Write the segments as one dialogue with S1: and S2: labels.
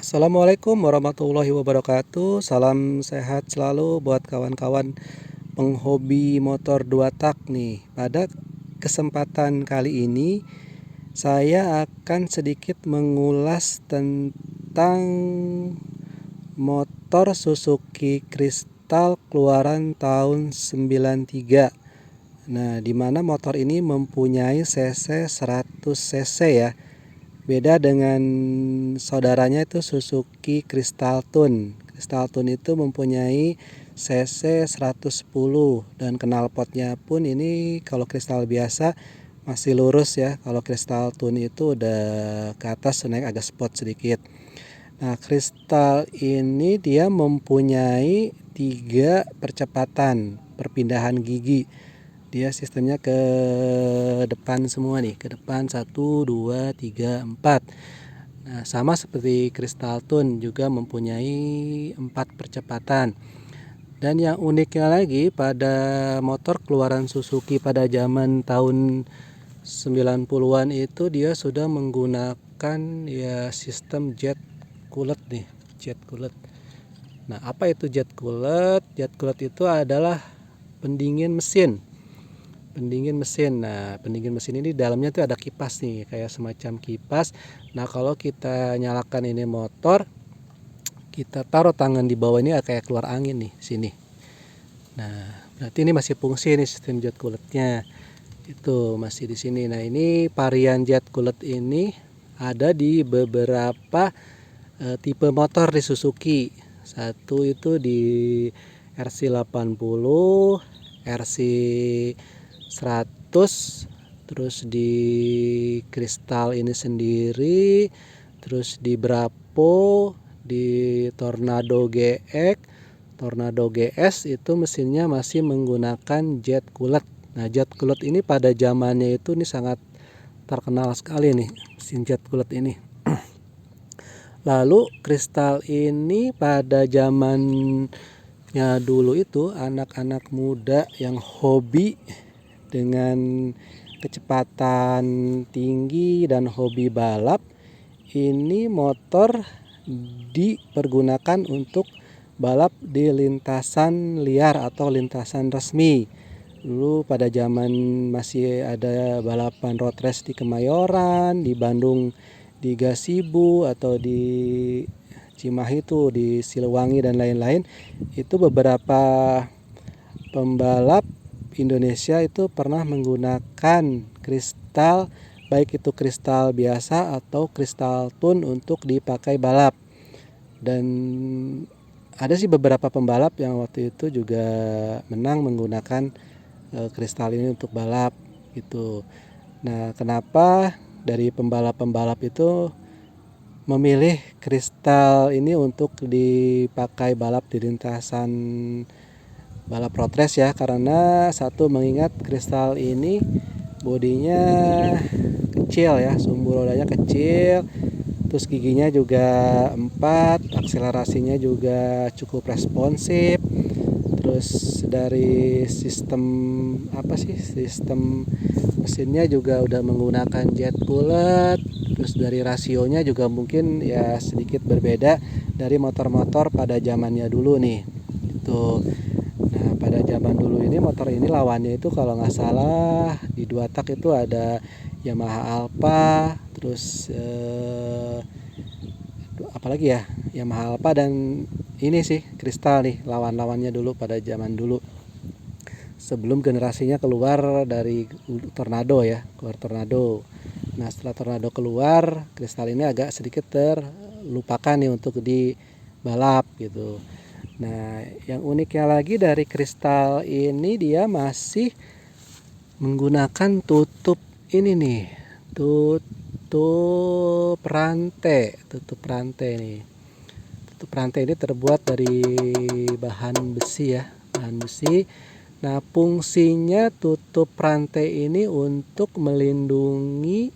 S1: Assalamualaikum warahmatullahi wabarakatuh. Salam sehat selalu buat kawan-kawan penghobi motor dua tak nih. Pada kesempatan kali ini saya akan sedikit mengulas tentang motor Suzuki Crystal keluaran tahun 93. Nah, di mana motor ini mempunyai cc 100 cc ya. Beda dengan saudaranya itu Suzuki Crystal Tune. Crystal Tune itu mempunyai cc 110 dan knalpotnya pun ini kalau Crystal biasa masih lurus ya. Kalau Crystal Tune itu udah ke atas naik agak spot sedikit. Nah, Crystal ini dia mempunyai 3 percepatan perpindahan gigi. Dia sistemnya ke depan semua nih, ke depan 1, 2, 3, 4. Nah, sama seperti Crystal Tune juga mempunyai 4 percepatan. Dan yang uniknya lagi pada motor keluaran Suzuki pada zaman tahun 90-an itu dia sudah menggunakan ya sistem jet cooler nih, jet cooler. Nah, apa itu jet cooler? Jet cooler itu adalah pendingin mesin. Nah, pendingin mesin ini dalamnya tuh ada kipas nih, kayak semacam kipas. Nah, kalau kita nyalakan ini motor, kita taruh tangan di bawah ini kayak keluar angin nih sini. Nah, berarti ini masih fungsi nih sistem jet coolernya. Itu masih di sini. Nah, ini varian jet cooler ini ada di beberapa tipe motor di Suzuki. Satu itu di RC80, RC 100, terus di Crystal ini sendiri, terus di Bravo, di Tornado GX, Tornado GS itu mesinnya masih menggunakan jet cooler. Nah, jet cooler ini pada zamannya itu nih sangat terkenal sekali nih mesin jet cooler ini. Lalu Crystal ini pada zamannya dulu itu anak-anak muda yang hobi dengan kecepatan tinggi dan hobi balap, ini motor dipergunakan untuk balap di lintasan liar atau lintasan resmi. Dulu pada zaman masih ada balapan road race di Kemayoran, di Bandung di Gasibu, atau di Cimahi itu di Siliwangi dan lain-lain. Itu beberapa pembalap Indonesia itu pernah menggunakan kristal, baik itu kristal biasa atau kristal tune untuk dipakai balap. Dan ada sih beberapa pembalap yang waktu itu juga menang menggunakan kristal ini untuk balap gitu. Nah, kenapa dari pembalap-pembalap itu memilih kristal ini untuk dipakai balap di lintasan balap road race ya? Karena satu, mengingat kristal ini bodinya kecil ya, sumbu rodanya kecil, terus giginya juga 4, akselerasinya juga cukup responsif. Terus dari sistem mesinnya juga udah menggunakan jet cooler. Terus dari rasionya juga mungkin ya sedikit berbeda dari motor-motor pada zamannya dulu nih. Itu. Nah, pada zaman dulu ini motor ini lawannya itu kalau nggak salah di dua tak itu ada Yamaha Alpha, terus apalagi ya, Yamaha Alpha dan ini sih Crystal nih lawan-lawannya dulu pada zaman dulu sebelum generasinya keluar dari Tornado ya, keluar Tornado. Nah, setelah Tornado keluar, Crystal ini agak sedikit terlupakan nih untuk di balap gitu. Nah, yang uniknya lagi dari Crystal ini dia masih menggunakan tutup ini nih, tutup rantai nih. Tutup rantai ini terbuat dari bahan besi ya, bahan besi. Nah, fungsinya tutup rantai ini untuk melindungi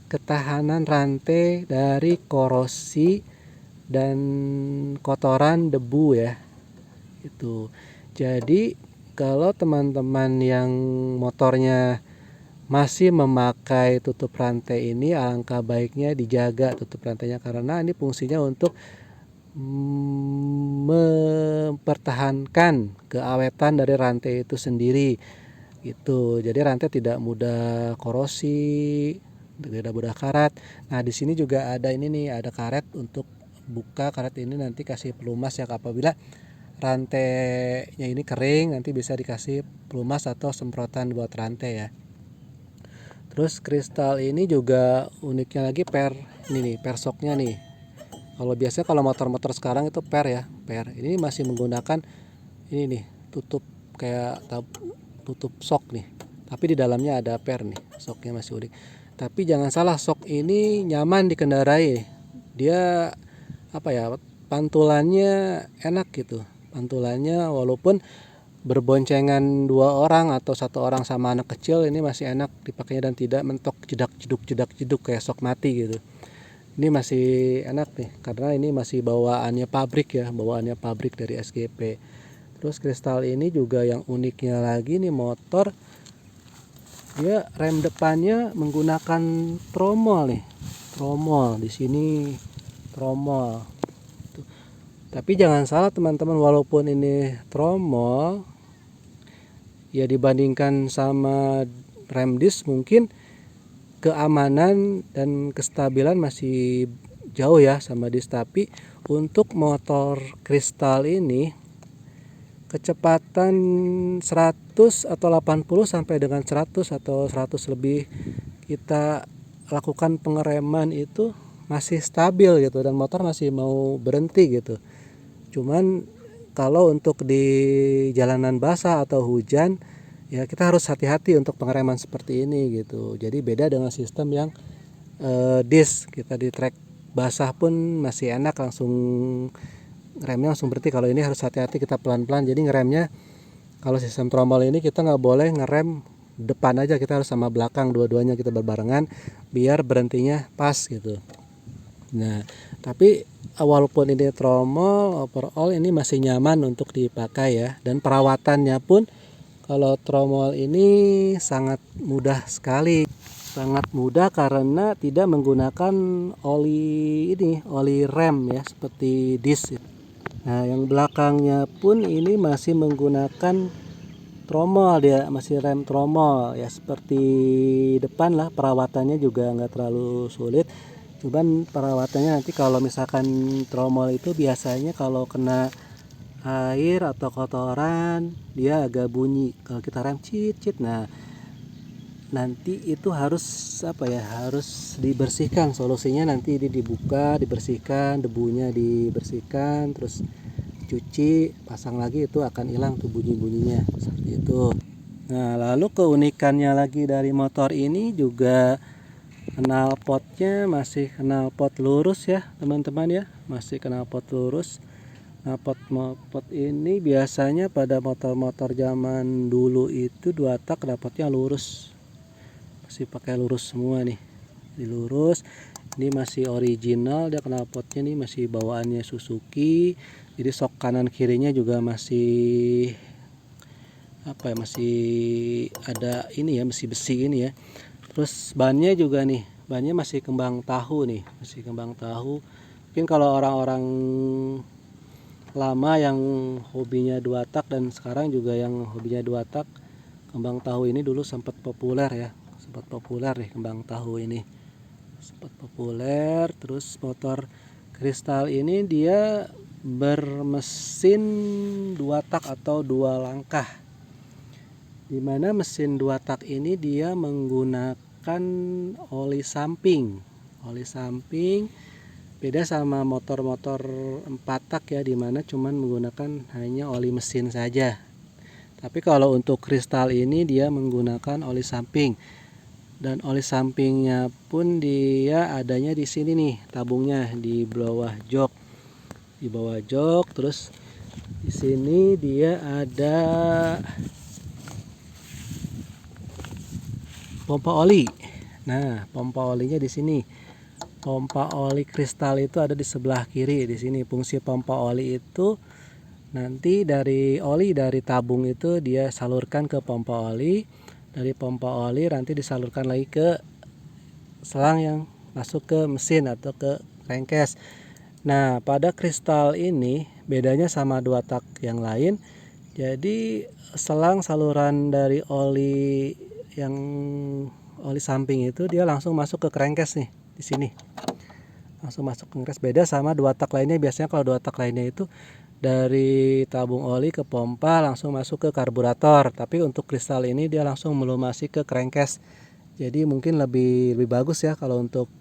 S1: ketahanan rantai dari korosi dan kotoran debu ya. Itu. Jadi kalau teman-teman yang motornya masih memakai tutup rantai ini, alangkah baiknya dijaga tutup rantainya karena ini fungsinya untuk mempertahankan keawetan dari rantai itu sendiri gitu. Jadi rantai tidak mudah korosi, tidak mudah karat. Nah, di sini juga ada ini nih, ada karet untuk buka karet ini, nanti kasih pelumas ya, apabila rantainya ini kering nanti bisa dikasih pelumas atau semprotan buat rantai ya. Terus kristal ini juga uniknya lagi ini nih, per shocknya nih. Kalau biasanya kalau motor-motor sekarang itu per ya, per. Ini masih menggunakan ini nih, tutup kayak tutup shock nih. Tapi di dalamnya ada per nih, shocknya masih unik. Tapi jangan salah, shock ini nyaman dikendarai. Dia pantulannya enak gitu. Pantulannya walaupun berboncengan 2 orang atau 1 orang sama anak kecil, ini masih enak dipakainya dan tidak mentok jeduk kayak shock mati gitu. Ini masih enak nih karena ini masih bawaannya pabrik ya, bawaannya pabrik dari SGP. Terus kristal ini juga yang uniknya lagi nih, motor dia rem depannya menggunakan tromol nih. Tromol di sini, tromol. Tapi jangan salah teman-teman, walaupun ini tromol ya, dibandingkan sama rem disc mungkin keamanan dan kestabilan masih jauh ya sama disc. Tapi untuk motor kristal ini kecepatan 100 atau 80 sampai dengan 100 atau 100 lebih kita lakukan pengereman itu masih stabil gitu, dan motor masih mau berhenti gitu. Cuman kalau untuk di jalanan basah atau hujan ya, kita harus hati-hati untuk pengereman seperti ini gitu. Jadi beda dengan sistem yang disc, kita di trek basah pun masih enak, langsung remnya langsung berhenti. Kalau ini harus hati-hati, kita pelan-pelan. Jadi ngeremnya kalau sistem tromol ini kita nggak boleh ngerem depan aja, kita harus sama belakang, dua-duanya kita berbarengan biar berhentinya pas gitu. Nah, tapi walaupun ini tromol, overall ini masih nyaman untuk dipakai ya. Dan perawatannya pun kalau tromol ini sangat mudah sekali. Sangat mudah karena tidak menggunakan oli rem ya, seperti disc. Nah, yang belakangnya pun ini masih menggunakan tromol, dia masih rem tromol ya, seperti depan lah. Perawatannya juga nggak terlalu sulit. Cuman perawatannya nanti kalau misalkan tromol itu biasanya kalau kena air atau kotoran dia agak bunyi kalau kita rem cicit. Nah, nanti itu harus harus dibersihkan. Solusinya nanti ini dibuka, dibersihkan, debunya dibersihkan, terus cuci, pasang lagi, itu akan hilang tuh bunyi-bunyinya seperti itu. Nah, lalu keunikannya lagi dari motor ini juga knalpotnya masih knalpot lurus ya teman-teman ya, masih knalpot lurus. Knalpot ini biasanya pada motor-motor zaman dulu itu 2 tak knalpotnya lurus, masih pakai lurus semua nih, dilurus. Ini masih original, dia knalpotnya nih masih bawaannya Suzuki. Jadi sok kanan kirinya juga masih masih ada ini ya, masih besi ini ya. Terus bannya juga nih, bannya masih kembang tahu nih, masih kembang tahu. Mungkin kalau orang-orang lama yang hobinya 2 tak dan sekarang juga yang hobinya 2 tak, kembang tahu ini dulu sempat populer ya, sempat populer nih kembang tahu ini, sempat populer. Terus motor kristal ini dia bermesin 2 tak atau 2 langkah, dimana mesin 2 tak ini dia menggunakan oli samping. Oli samping beda sama motor-motor 4 tak ya, dimana cuman menggunakan hanya oli mesin saja. Tapi kalau untuk kristal ini dia menggunakan oli samping, dan oli sampingnya pun dia adanya di sini nih, tabungnya di bawah jok, di bawah jok. Terus di sini dia ada pompa oli. Nah, pompa olinya di sini. Pompa oli kristal itu ada di sebelah kiri di sini. Fungsi pompa oli itu nanti dari oli dari tabung itu dia salurkan ke pompa oli. Dari pompa oli nanti disalurkan lagi ke selang yang masuk ke mesin atau ke crankcase. Nah, pada kristal ini bedanya sama dua tak yang lain. Jadi selang saluran dari yang oli samping itu dia langsung masuk ke crankcase nih di sini. Langsung masuk ke crankcase, beda sama dua tak lainnya. Biasanya kalau dua tak lainnya itu dari tabung oli ke pompa langsung masuk ke karburator, tapi untuk kristal ini dia langsung melumasi ke crankcase. Jadi mungkin lebih bagus ya kalau untuk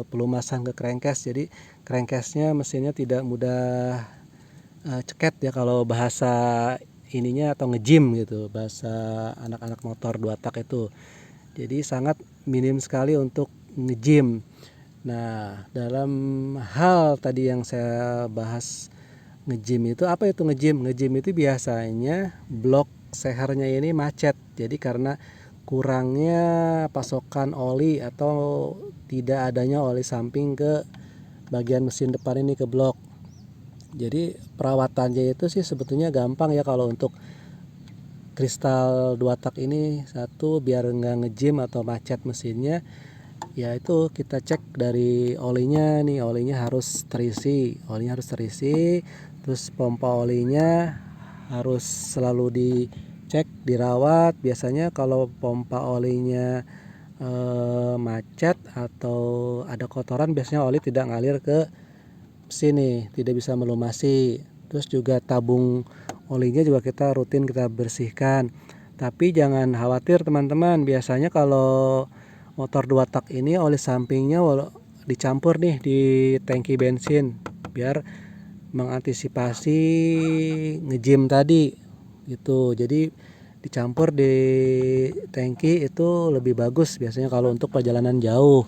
S1: pelumasan ke crankcase. Jadi crankcase-nya mesinnya tidak mudah ceket ya kalau bahasa ininya, atau ngejim gitu bahasa anak-anak motor dua tak itu. Jadi sangat minim sekali untuk ngejim. Nah, dalam hal tadi yang saya bahas ngejim itu, apa itu ngejim? Ngejim itu biasanya blok sehernya ini macet. Jadi karena kurangnya pasokan oli atau tidak adanya oli samping ke bagian mesin depan ini, ke blok. Jadi perawatannya itu sih sebetulnya gampang ya kalau untuk kristal dua tak ini. Satu, biar nggak ngejim atau macet mesinnya, ya itu kita cek dari olinya nih. Olinya harus terisi, terus pompa olinya harus selalu dicek, dirawat. Biasanya kalau pompa olinya macet atau ada kotoran, biasanya oli tidak ngalir ke mesin nih, tidak bisa melumasi. Terus juga tabung olinya juga kita rutin kita bersihkan. Tapi jangan khawatir teman-teman, biasanya kalau motor dua tak ini oli sampingnya dicampur nih di tangki bensin biar mengantisipasi ngejim tadi gitu. Jadi dicampur di tangki itu lebih bagus biasanya kalau untuk perjalanan jauh.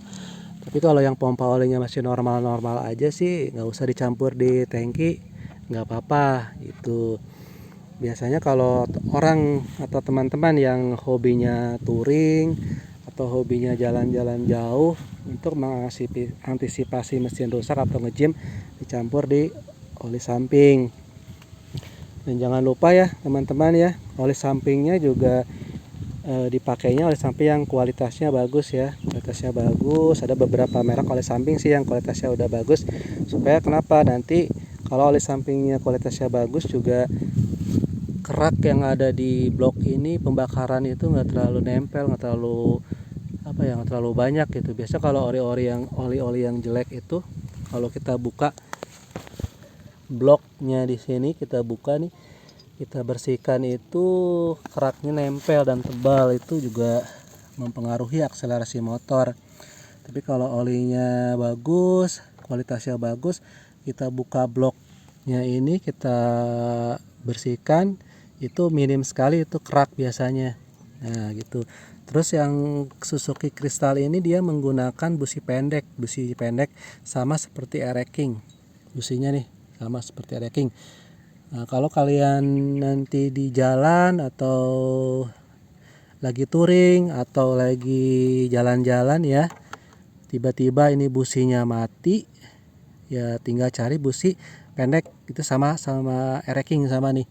S1: Tapi kalau yang pompa olinya masih normal-normal aja sih nggak usah dicampur di tangki, nggak apa-apa gitu. Biasanya kalau orang atau teman-teman yang hobinya touring atau hobinya jalan-jalan jauh, untuk mengantisipasi mesin rusak atau ngejim, dicampur di oli samping. Dan jangan lupa ya teman-teman ya, oli sampingnya juga dipakainya oli samping yang kualitasnya bagus ya. Kualitasnya bagus, ada beberapa merek oli samping sih yang kualitasnya udah bagus. Supaya kenapa? Nanti kalau oli sampingnya kualitasnya bagus juga kerak yang ada di blok ini pembakaran itu nggak terlalu nempel, nggak terlalu banyak gitu. Biasa kalau oli yang jelek itu, kalau kita buka bloknya di sini, kita buka nih, kita bersihkan, itu keraknya nempel dan tebal, itu juga mempengaruhi akselerasi motor. Tapi kalau olinya bagus, kualitasnya bagus, kita buka bloknya ini, kita bersihkan, itu minim sekali itu kerak biasanya. Nah gitu. Terus yang Suzuki Crystal ini dia menggunakan busi pendek sama seperti Air King. Businya nih sama seperti Air King. Nah, kalau kalian nanti di jalan atau lagi touring atau lagi jalan-jalan ya, tiba-tiba ini businya mati, ya tinggal cari busi pendek itu sama Air King sama nih.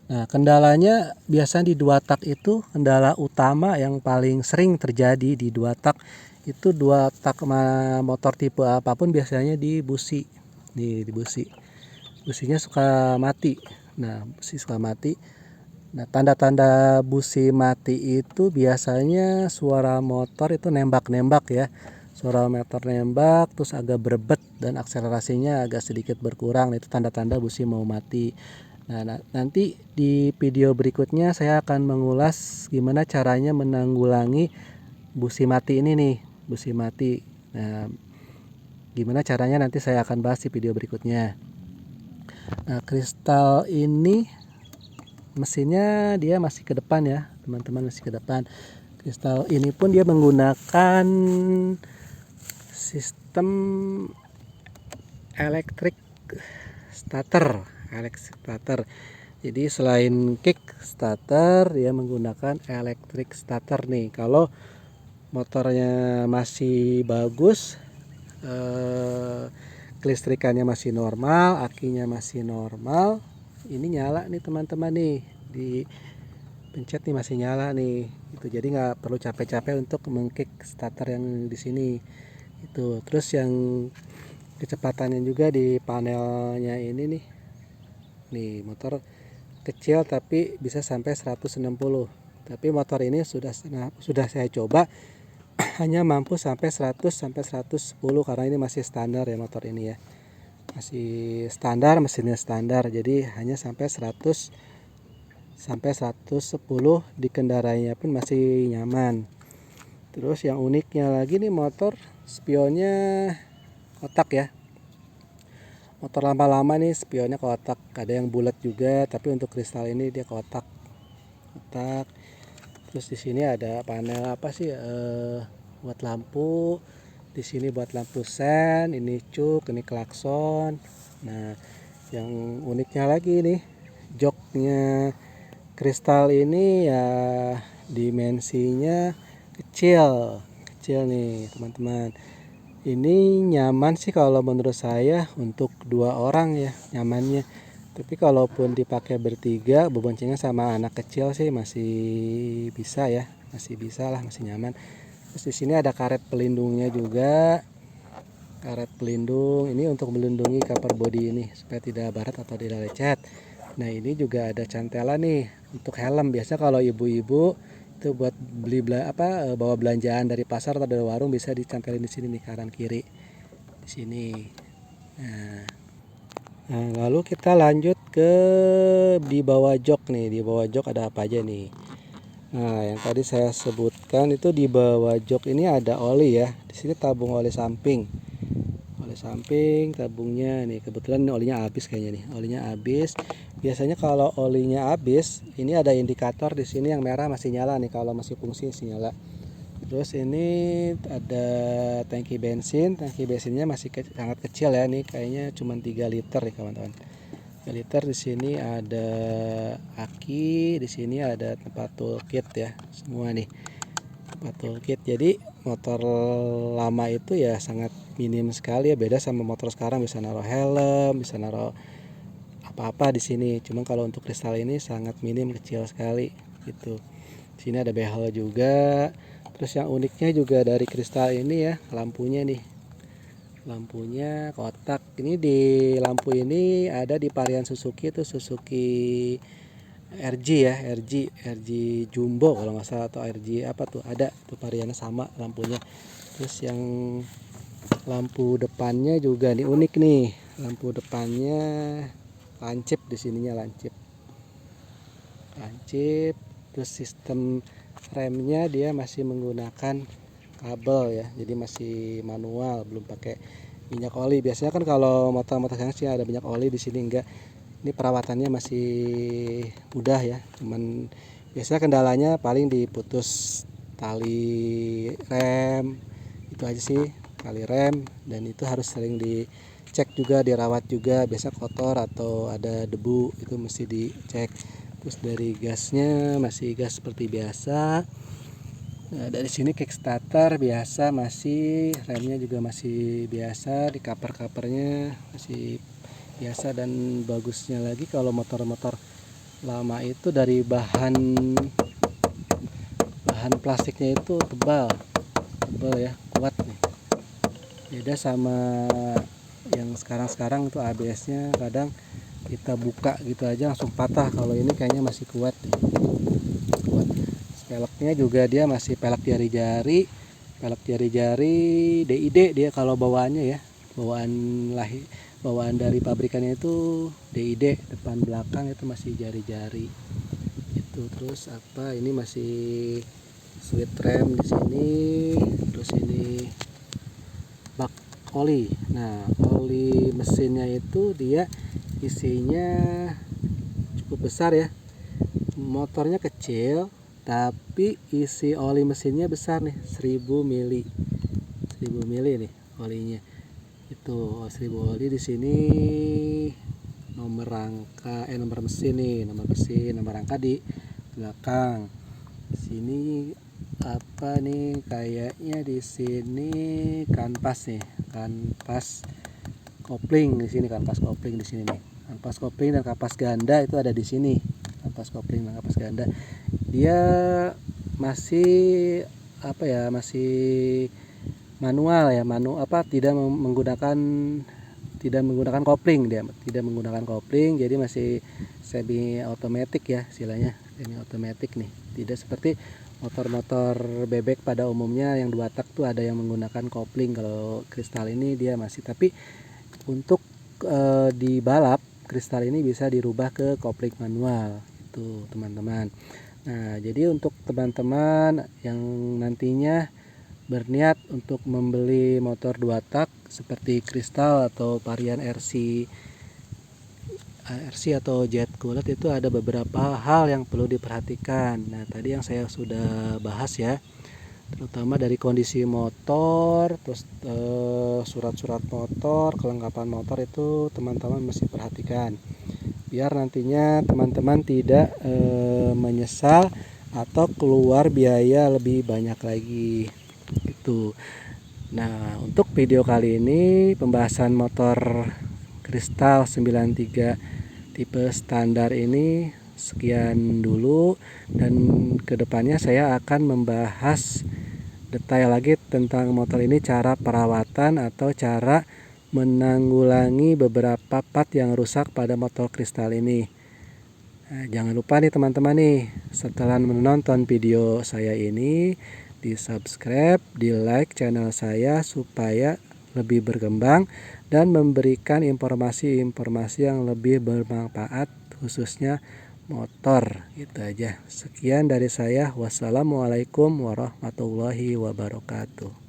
S1: Nah, kendalanya biasanya di dua tak itu, kendala utama yang paling sering terjadi di dua tak itu, dua tak motor tipe apapun biasanya di busi. Di busi. Businya suka mati. Nah, busi suka mati. Nah, tanda-tanda busi mati itu biasanya suara motor itu nembak-nembak ya. Suara motor nembak, terus agak berebet dan akselerasinya agak sedikit berkurang. Itu tanda-tanda busi mau mati. Nah, nanti di video berikutnya saya akan mengulas gimana caranya menanggulangi busi mati ini nih, busi mati. Nah, gimana caranya nanti saya akan bahas di video berikutnya. Nah, kristal ini mesinnya dia masih ke depan ya, teman-teman, masih ke depan. Kristal ini pun dia menggunakan sistem elektrik starter. Jadi selain kick starter, dia menggunakan elektrik starter nih. Kalau motornya masih bagus, kelistrikannya masih normal, akinya masih normal, ini nyala nih teman-teman nih di pencet nih masih nyala nih. Itu jadi nggak perlu capek-capek untuk mengkick starter yang di sini. Itu terus yang kecepatannya juga di panelnya ini nih. Nih motor kecil tapi bisa sampai 160. Tapi motor ini sudah saya coba hanya mampu sampai 100 sampai 110 karena ini masih standar ya motor ini ya. Masih standar, mesinnya standar. Jadi hanya sampai 100 sampai 110 dikendarainya pun masih nyaman. Terus yang uniknya lagi nih motor spionnya kotak ya. Motor lama-lama nih spionnya kotak, ada yang bulat juga, tapi untuk kristal ini dia kotak. Terus di sini ada panel apa sih? Buat lampu. Di sini buat lampu sen, ini cuk, ini klakson. Nah, yang uniknya lagi nih, joknya kristal ini ya dimensinya kecil nih teman-teman. Ini nyaman sih kalau menurut saya untuk 2 orang ya nyamannya. Tapi kalaupun dipakai bertiga berboncengan sama anak kecil sih masih bisa ya, masih bisa lah, masih nyaman. Terus di sini ada karet pelindungnya juga. Karet pelindung ini untuk melindungi cover body ini supaya tidak baret atau tidak lecet. Nah, ini juga ada cantelan nih untuk helm. Biasa kalau ibu-ibu itu buat beli bawa belanjaan dari pasar atau dari warung bisa dicantelin di sini nih, kanan kiri di sini. Nah, lalu kita lanjut ke di bawah jok nih. Di bawah jok ada apa aja nih? Nah, yang tadi saya sebutkan itu di bawah jok ini ada oli ya. Di sini tabung oli samping. Oli samping tabungnya nih. Kebetulan ini olinya habis kayaknya nih. Olinya habis. Biasanya kalau olinya habis, ini ada indikator di sini yang merah masih nyala nih, kalau masih fungsi masih nyala. Terus ini ada tangki bensin. Tangki bensinnya masih sangat kecil ya, nih kayaknya cuma 3 liter nih kawan-kawan. 3 liter. Di sini ada aki, di sini ada tempat toolkit ya, semua nih tempat toolkit. Jadi motor lama itu ya sangat minim sekali ya, beda sama motor sekarang bisa naruh helm, bisa naruh apa-apa di sini. Cuman kalau untuk kristal ini sangat minim, kecil sekali gitu. Di sini ada behel juga. Terus yang uniknya juga dari kristal ini ya, lampunya nih. Lampunya kotak. Ini di lampu ini ada di varian Suzuki, itu Suzuki RG ya, RG Jumbo kalau nggak salah, atau RG apa tuh, ada tuh variannya sama lampunya. Terus yang lampu depannya juga nih unik nih. Lampu depannya lancip, di sininya lancip. Terus sistem remnya dia masih menggunakan kabel ya, jadi masih manual, belum pakai minyak oli. Biasanya kan kalau motor-motor sekarang sih ada minyak oli, di sini enggak. Ini perawatannya masih mudah ya, cuman biasanya kendalanya paling diputus tali rem, itu aja sih, tali rem. Dan itu harus sering dicek juga, dirawat juga, biasa kotor atau ada debu itu mesti dicek. Terus dari gasnya masih gas seperti biasa. Nah, dari sini kickstarter biasa, masih remnya juga masih biasa, di cover-covernya masih biasa. Dan bagusnya lagi kalau motor-motor lama itu dari bahan plastiknya itu tebal ya, kuat nih. Beda sama yang sekarang itu ABS-nya kadang kita buka gitu aja langsung patah. Kalau ini kayaknya masih kuat nih. Kuat. Peleknya juga dia masih pelek jari-jari. Pelek jari-jari DID dia kalau bawaannya ya. Bawaan dari pabrikannya itu DID, depan belakang itu masih jari-jari. Itu terus apa? Ini masih sweet rem di sini. Terus ini bak oli. Nah, oli mesinnya itu dia isinya cukup besar ya. Motornya kecil tapi isi oli mesinnya besar nih, 1000 mili. 1000 mili nih olinya. Itu 1000 oli. Di sini nomor rangka nomor mesin nih, nomor rangka di belakang. Di sini apa nih, kayaknya di sini kanvas nih, kanvas kopling di sini, kanvas kopling di sini nih. Kanvas kopling dan kapas ganda itu ada di sini. Kanvas kopling dan kapas ganda. dia masih masih manual ya, tidak menggunakan kopling, jadi masih semi otomatis ya istilahnya, semi otomatis nih, tidak seperti motor-motor bebek pada umumnya yang 2 tak tuh ada yang menggunakan kopling. Kalau Kristal ini dia masih, tapi untuk di balap Kristal ini bisa dirubah ke kopling manual itu teman-teman. Nah, jadi untuk teman-teman yang nantinya berniat untuk membeli motor 2 tak seperti Kristal atau varian RC atau Jet Cooled, itu ada beberapa hal yang perlu diperhatikan. Nah, tadi yang saya sudah bahas ya, terutama dari kondisi motor, terus surat-surat motor, kelengkapan motor itu teman-teman mesti perhatikan biar nantinya teman-teman tidak menyesal atau keluar biaya lebih banyak lagi gitu. Nah, untuk video kali ini pembahasan motor Kristal 93 tipe standar ini sekian dulu, dan kedepannya saya akan membahas detail lagi tentang motor ini, cara perawatan atau cara menanggulangi beberapa part yang rusak pada motor Kristal ini. Nah, jangan lupa nih teman-teman nih, setelah menonton video saya ini, di subscribe, di like channel saya supaya lebih berkembang dan memberikan informasi-informasi yang lebih bermanfaat khususnya motor. Gitu aja. Sekian dari saya. Wassalamualaikum warahmatullahi wabarakatuh.